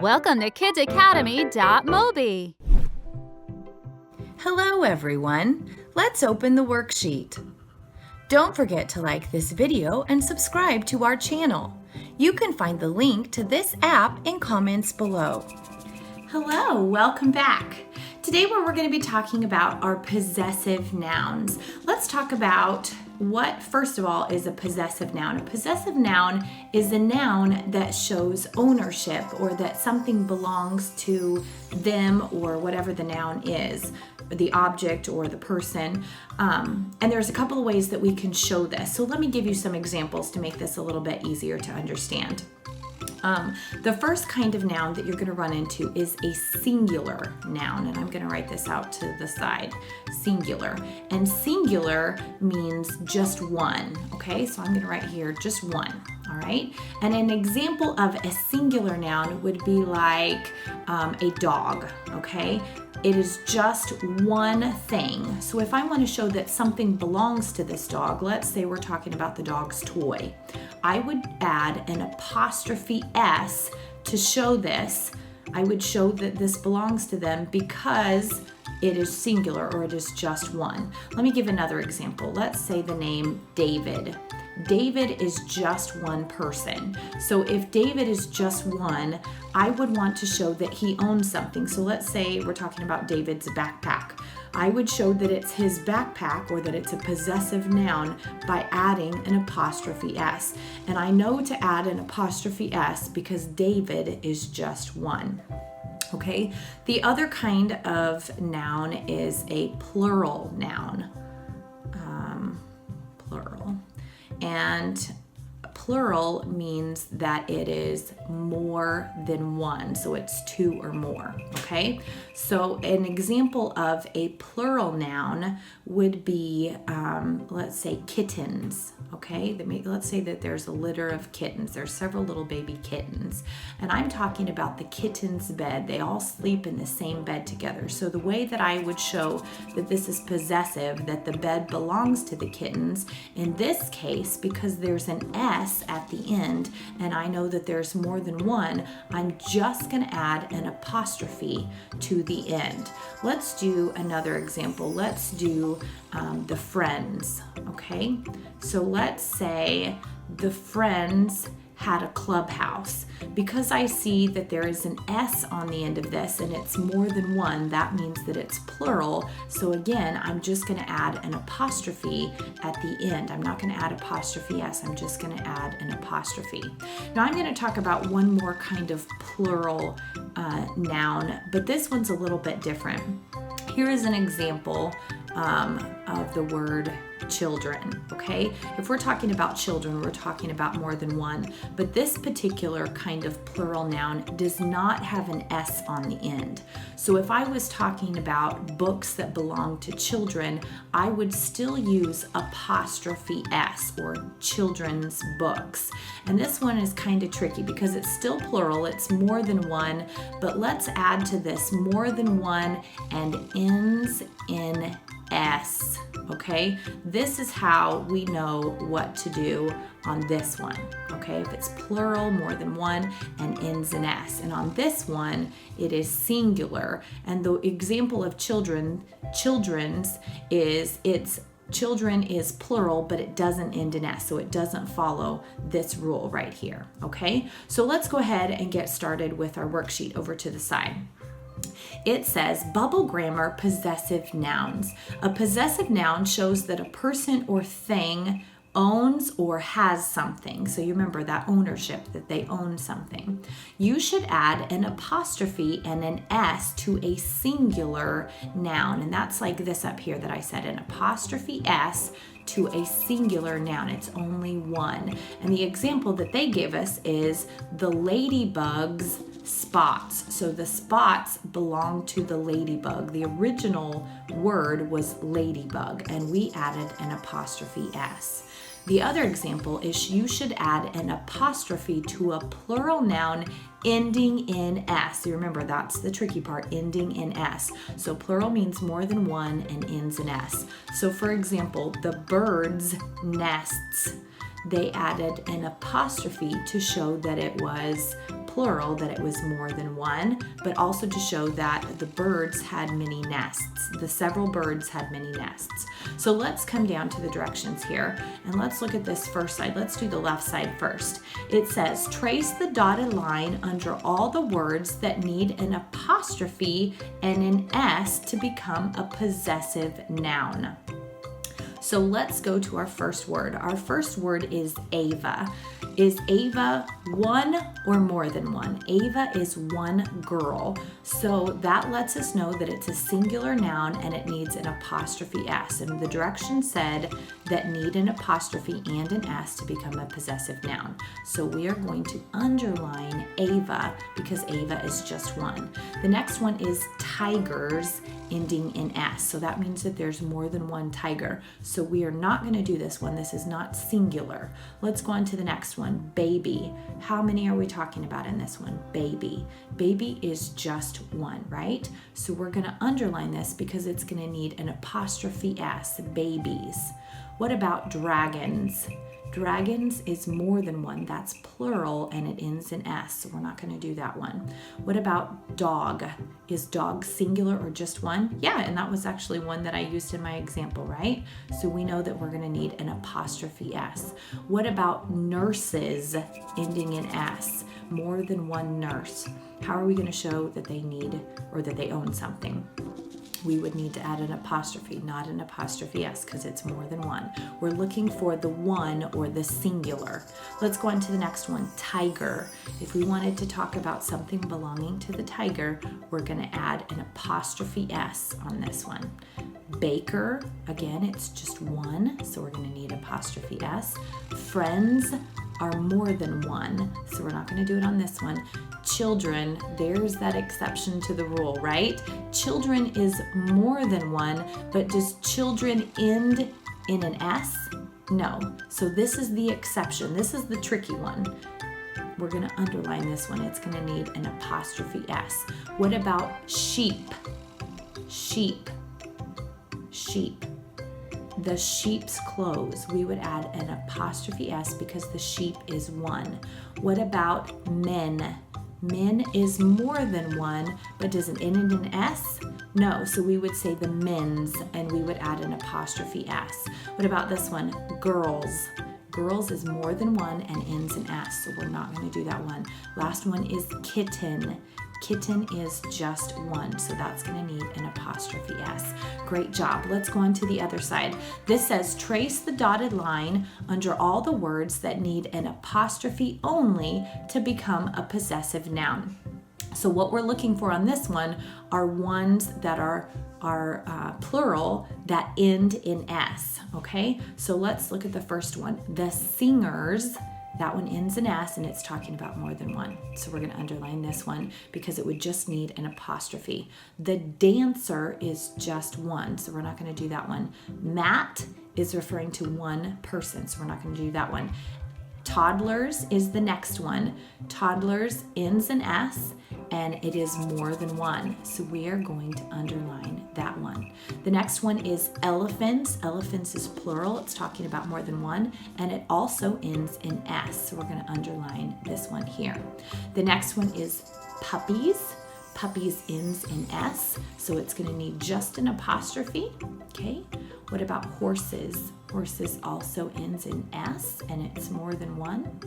Welcome to kidsacademy.mobi. Hello everyone, let's open the worksheet. Don't forget to like this video and subscribe to our channel. You can find the link to this app in comments below. Hello, welcome back. Today we're going to be talking about our possessive nouns. Let's talk about what, first of all, is a possessive noun. A possessive noun is a noun that shows ownership or that something belongs to them or whatever the noun is, the object or the person. And there's a couple of ways that we can show this. So let me give you some examples to make this a little bit easier to understand. The first kind of noun that you're going to run into is a singular noun, and I'm going to write this out to the side, singular. And singular means just one, okay? So I'm going to write here just one, all right? And an example of a singular noun would be like a dog, okay? It is just one thing. So if I want to show that something belongs to this dog, let's say we're talking about the dog's toy, I would add an apostrophe S to show this. I would show that this belongs to them because it is singular or it is just one. Let me give another example. Let's say the name David. David is just one person. So if David is just one, I would want to show that he owns something. So let's say we're talking about David's backpack. I would show that it's his backpack or that it's a possessive noun by adding an apostrophe S. And I know to add an apostrophe S because David is just one. Okay, the other kind of noun is a plural noun. Plural. And plural means that it is more than one, so it's two or more, okay? So an example of a plural noun would be, let's say kittens, okay? Let's say that there's a litter of kittens. There's several little baby kittens, and I'm talking about the kitten's bed. They all sleep in the same bed together. So the way that I would show that this is possessive, that the bed belongs to the kittens, in this case, because there's an S at the end, and I know that there's more than one, I'm just going to add an apostrophe to the end. Let's do another example. Let's do the Friends, okay? So let's say the Friends had a clubhouse. Because I see that there is an S on the end of this and it's more than one, that means that it's plural. So again, I'm just going to add an apostrophe at the end. I'm not going to add apostrophe S, I'm just going to add an apostrophe. Now I'm going to talk about one more kind of plural noun, but this one's a little bit different. Here is an example of the word children, okay? If we're talking about children, we're talking about more than one, but this particular kind of plural noun does not have an S on the end. So if I was talking about books that belong to children, I would still use apostrophe S or children's books. And this one is kind of tricky because it's still plural, it's more than one, but let's add to this more than one and ends in S, okay? This is how we know what to do on this one, okay? If it's plural, more than one, and ends in S. And on this one, it is singular. And the example of children's is children is plural, but it doesn't end in S, so it doesn't follow this rule right here, okay? So let's go ahead and get started with our worksheet over to the side. It says bubble grammar possessive nouns. A possessive noun shows that a person or thing owns or has something. So you remember that ownership, that they own something. You should add an apostrophe and an S to a singular noun. And that's like this up here that I said, an apostrophe S to a singular noun. It's only one. And the example that they give us is the ladybug's spots. So the spots belong to the ladybug. The original word was ladybug, and we added an apostrophe S. The other example is you should add an apostrophe to a plural noun ending in S. You remember that's the tricky part, ending in S. So plural means more than one and ends in S. So for example, the birds' nests, they added an apostrophe to show that it was plural, that it was more than one, but also to show that the birds had many nests. The several birds had many nests. So let's come down to the directions here and let's look at this first side. Let's do the left side first. It says, trace the dotted line under all the words that need an apostrophe and an S to become a possessive noun. So let's go to our first word. Our first word is Ava. Is Ava one or more than one? Ava is one girl. So that lets us know that it's a singular noun and it needs an apostrophe S. And the direction said that need an apostrophe and an S to become a possessive noun. So we are going to underline Ava because Ava is just one. The next one is tigers, ending in S. So that means that there's more than one tiger. So we are not going to do this one. This is not singular. Let's go on to the next one. Baby. How many are we talking about in this one? Baby. Baby is just one, right? So we're going to underline this because it's going to need an apostrophe S. Babies. What about dragons? Dragons is more than one. That's plural and it ends in S, so we're not going to do that one. What about dog? Is dog singular or just one? Yeah, and that was actually one that I used in my example, right? So we know that we're going to need an apostrophe S. What about nurses, ending in S? More than one nurse. How are we going to show that they need or that they own something? We would need to add an apostrophe, not an apostrophe S, because it's more than one. We're looking for the one or the singular. Let's go on to the next one, tiger. If we wanted to talk about something belonging to the tiger, we're going to add an apostrophe S on this one. Baker, again, it's just one, so we're going to need apostrophe S. Friends are more than one, so we're not going to do it on this one. Children, there's that exception to the rule, right? Children is more than one, but does children end in an S? No. So this is the exception. This is the tricky one. We're going to underline this one. It's going to need an apostrophe S. What about sheep? Sheep. Sheep. The sheep's clothes, we would add an apostrophe S because the sheep is one. What about men? Men is more than one, but does it end in an S? No, so we would say the men's and we would add an apostrophe S. What about this one? Girls. Girls is more than one and ends in S, so we're not going to do that one. Last one is kitten. Kitten is just one, so that's going to need an apostrophe S. Great job. Let's go on to the other side. This says, trace the dotted line under all the words that need an apostrophe only to become a possessive noun. So what we're looking for on this one are ones that are plural that end in S, okay? So let's look at the first one. The singers. That one ends in S and it's talking about more than one. So we're going to underline this one because it would just need an apostrophe. The dancer is just one, so we're not going to do that one. Matt is referring to one person, so we're not going to do that one. Toddlers is the next one. Toddlers ends in S and it is more than one. So we are going to underline that one. The next one is elephants. Elephants is plural. It's talking about more than one and it also ends in S. So we're going to underline this one here. The next one is puppies. Puppies ends in S, so it's going to need just an apostrophe. Okay. What about horses? Horses also ends in S and it's more than one.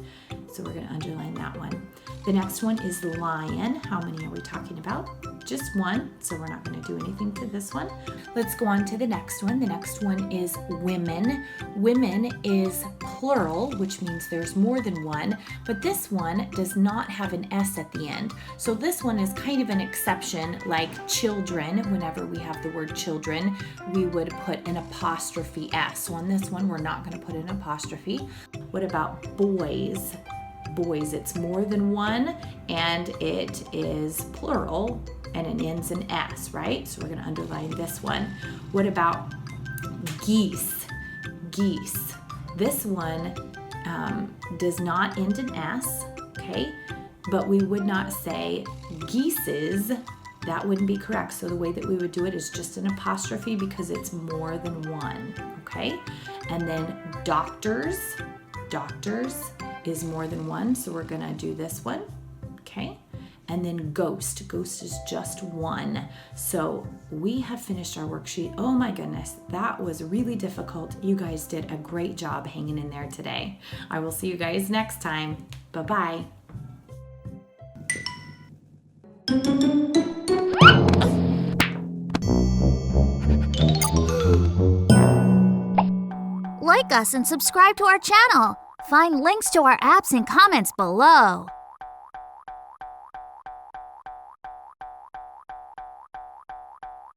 So we're going to underline that one. The next one is lion. How many are we talking about? Just one, so we're not going to do anything to this one. Let's go on to the next one. The next one is women. Women is plural, which means there's more than one, but this one does not have an S at the end. So this one is kind of an exception, like children. Whenever we have the word children, we would put an apostrophe S. So on this one, we're not going to put an apostrophe. What about boys? Boys, it's more than one and it is plural and it ends in S, right? So we're going to underline this one. What about geese? Geese. This one does not end in S, okay? But we would not say geeses. That wouldn't be correct. So the way that we would do it is just an apostrophe because it's more than one, okay? And then doctors. Doctors is more than one, so we're gonna do this one, okay? And then ghost. Ghost is just one. So we have finished our worksheet. Oh my goodness, that was really difficult. You guys did a great job hanging in there today. I will see you guys next time. Bye-bye. Like us and subscribe to our channel. Find links to our apps in comments below.